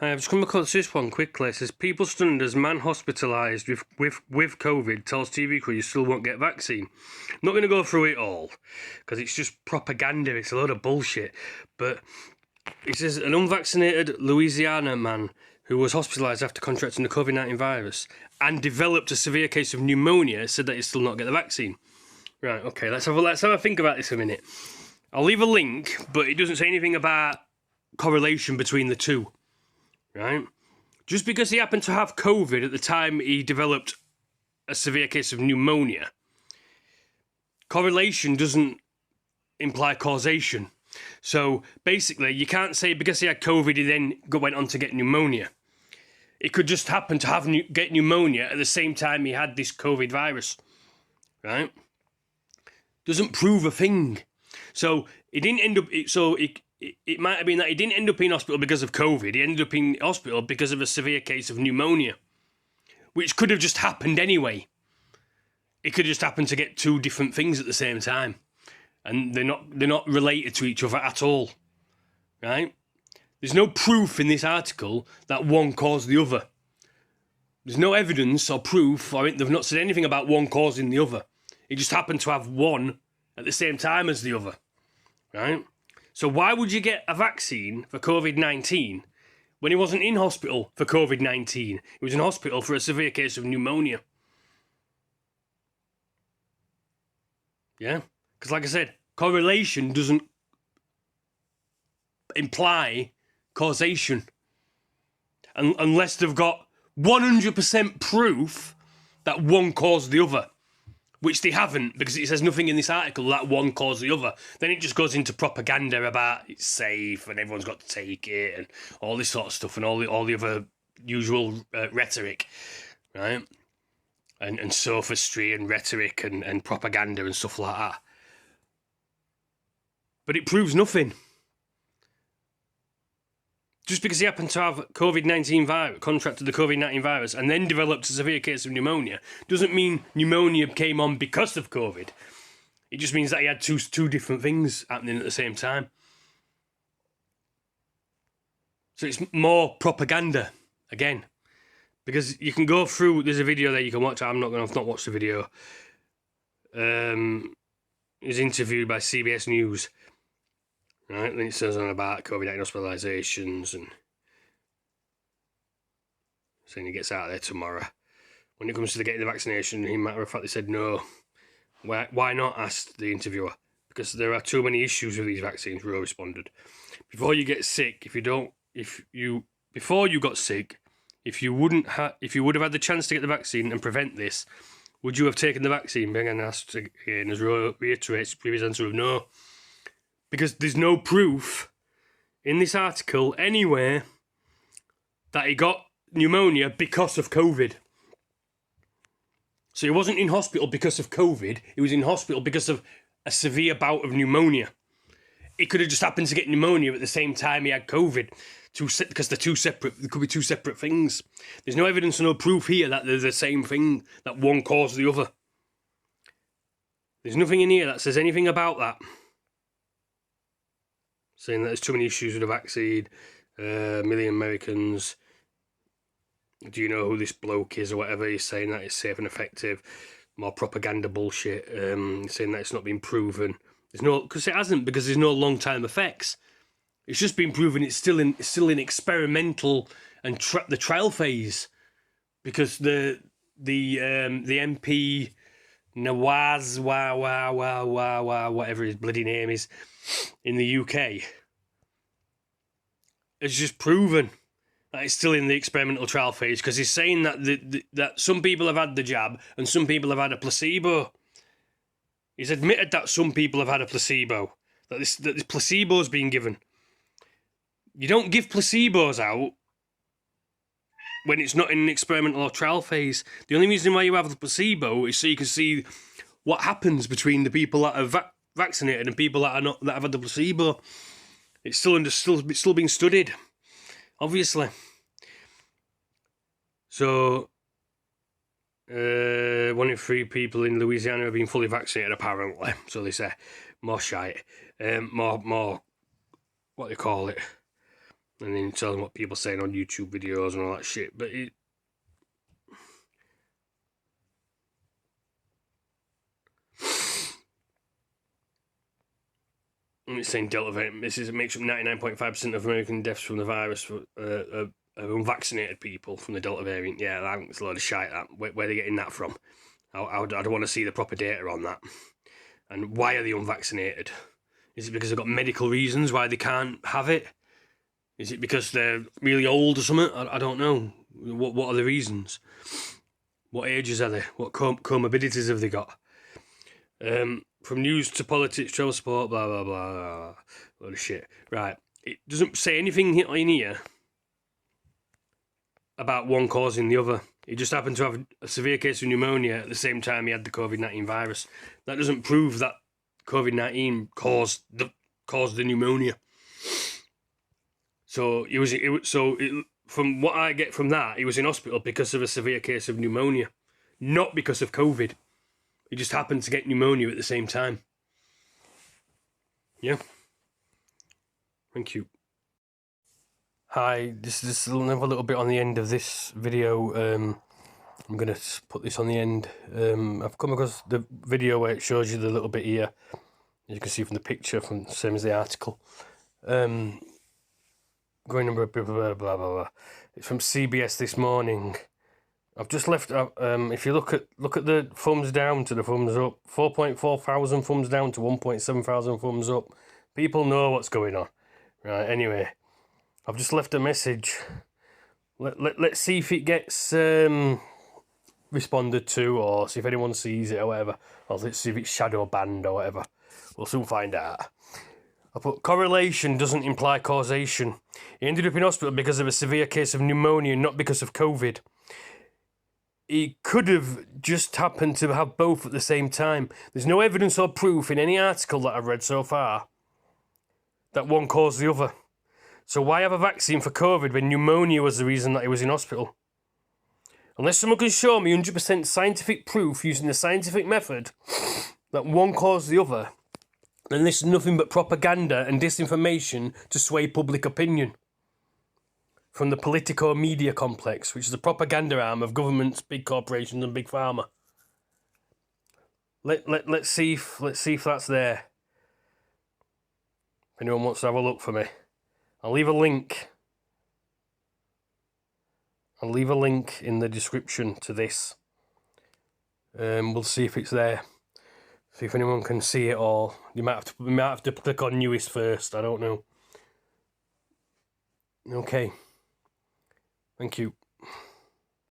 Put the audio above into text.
I've just come across this one quickly. It says, people stunned as man hospitalised with COVID tells TV crew you still won't get vaccine. I'm not going to go through it all, because it's just propaganda. It's a load of bullshit. But it says, an unvaccinated Louisiana man who was hospitalised after contracting the COVID-19 virus and developed a severe case of pneumonia said that he'd still not get the vaccine. Right, okay, let's have a think about this a minute. I'll leave a link, but it doesn't say anything about correlation between the two. Right? Just because he happened to have COVID at the time he developed a severe case of pneumonia, correlation doesn't imply causation. So basically, you can't say because he had COVID, he then went on to get pneumonia. It could just happen to get pneumonia at the same time he had this COVID virus. Right? Doesn't prove a thing. So it didn't end up. It might have been that he didn't end up in hospital because of COVID. He ended up in hospital because of a severe case of pneumonia, which could have just happened anyway. It could just happen to get two different things at the same time, and they're not related to each other at all, right? There's no proof in this article that one caused the other. There's no evidence or proof, or they've not said anything about one causing the other. It just happened to have one at the same time as the other, right? So why would you get a vaccine for COVID-19 when he wasn't in hospital for COVID-19? He was in hospital for a severe case of pneumonia. Yeah? Because like I said, correlation doesn't imply causation. Unless they've got 100% proof that one caused the other. Which they haven't, because it says nothing in this article that one caused the other. Then it just goes into propaganda about it's safe and everyone's got to take it and all this sort of stuff and all the other usual rhetoric, right? And sophistry and rhetoric and propaganda and stuff like that. But it proves nothing. Just because he happened to have COVID-19 virus, contracted the COVID-19 virus, and then developed a severe case of pneumonia, doesn't mean pneumonia came on because of COVID. It just means that he had two different things happening at the same time. So it's more propaganda, again. Because you can go through, there's a video there you can watch. I've not watched the video. He was interviewed by CBS News. Right, then it says on about COVID-19 hospitalisations and saying he gets out of there tomorrow. When it comes to getting the vaccination, in matter of fact, they said no. Why not? Asked the interviewer. Because there are too many issues with these vaccines. Rowe responded. Before you get sick, before you got sick, if you would have had the chance to get the vaccine and prevent this, would you have taken the vaccine? Began asked again as Rowe reiterates his previous answer of no. Because there's no proof in this article anywhere that he got pneumonia because of COVID. So he wasn't in hospital because of COVID. He was in hospital because of a severe bout of pneumonia. He could have just happened to get pneumonia at the same time he had COVID, because they're two separate. There could be two separate things. There's no evidence or no proof here that they're the same thing, that one caused the other. There's nothing in here that says anything about that. Saying that there's too many issues with the vaccine, million Americans, do you know who this bloke is or whatever, he's saying that it's safe and effective, more propaganda bullshit, saying that it's not been proven. Because it hasn't, because there's no long-term effects. It's just been proven it's still in experimental and the trial phase, because the MP Nawaz whatever his bloody name is in the UK has just proven that it's still in the experimental trial phase, because he's saying that that some people have had the jab and some people have had a placebo. He's admitted that some people have had a placebo, that this placebo's been given. You don't give placebos out when it's not in an experimental or trial phase. The only reason why you have the placebo is so you can see what happens between the people that are vaccinated and people that are not, that have had the placebo. It's still being studied, obviously. So, 1 in 3 people in Louisiana have been fully vaccinated, apparently. So they say more shite, more what do you call it? And then telling what people are saying on YouTube videos and all that shit. But it's saying Delta variant. This makes up 99.5% of American deaths from the virus are unvaccinated people from the Delta variant. Yeah, that's a load of shite. That where they're getting that from. I don't want to see the proper data on that. And why are they unvaccinated? Is it because they've got medical reasons why they can't have it? Is it because they're really old or something? I don't know. What are the reasons? What ages are they? What comorbidities have they got? From news to politics, travel support, blah, blah, blah, blah. Load of shit. Right. It doesn't say anything in here about one causing the other. He just happened to have a severe case of pneumonia at the same time he had the COVID-19 virus. That doesn't prove that COVID-19 caused the pneumonia. So from what I get from that, he was in hospital because of a severe case of pneumonia, not because of COVID. He just happened to get pneumonia at the same time. Yeah. Thank you. Hi, this is another little bit on the end of this video. I'm going to put this on the end. I've come across the video where it shows you the little bit here. As you can see from the picture, same as the article. Going number blah, blah, blah, blah. It's from CBS this morning. I've just left. If you look at the thumbs down to the thumbs up, 4.4 thousand thumbs down to 1.7 thousand thumbs up. People know what's going on, right? Anyway, I've just left a message. Let's see if it gets responded to, or see if anyone sees it or whatever. Or let's see if it's shadow banned or whatever. We'll soon find out. I put, correlation doesn't imply causation. He ended up in hospital because of a severe case of pneumonia, not because of COVID. He could have just happened to have both at the same time. There's no evidence or proof in any article that I've read so far that one caused the other. So why have a vaccine for COVID when pneumonia was the reason that he was in hospital? Unless someone can show me 100% scientific proof using the scientific method that one caused the other, then this is nothing but propaganda and disinformation to sway public opinion from the political media complex, which is the propaganda arm of governments, big corporations and big pharma. Let's see if that's there. If anyone wants to have a look for me, I'll leave a link. I'll leave a link in the description to this. We'll see if it's there. See if anyone can see it all. We might have to click on newest first. I don't know. Okay. Thank you.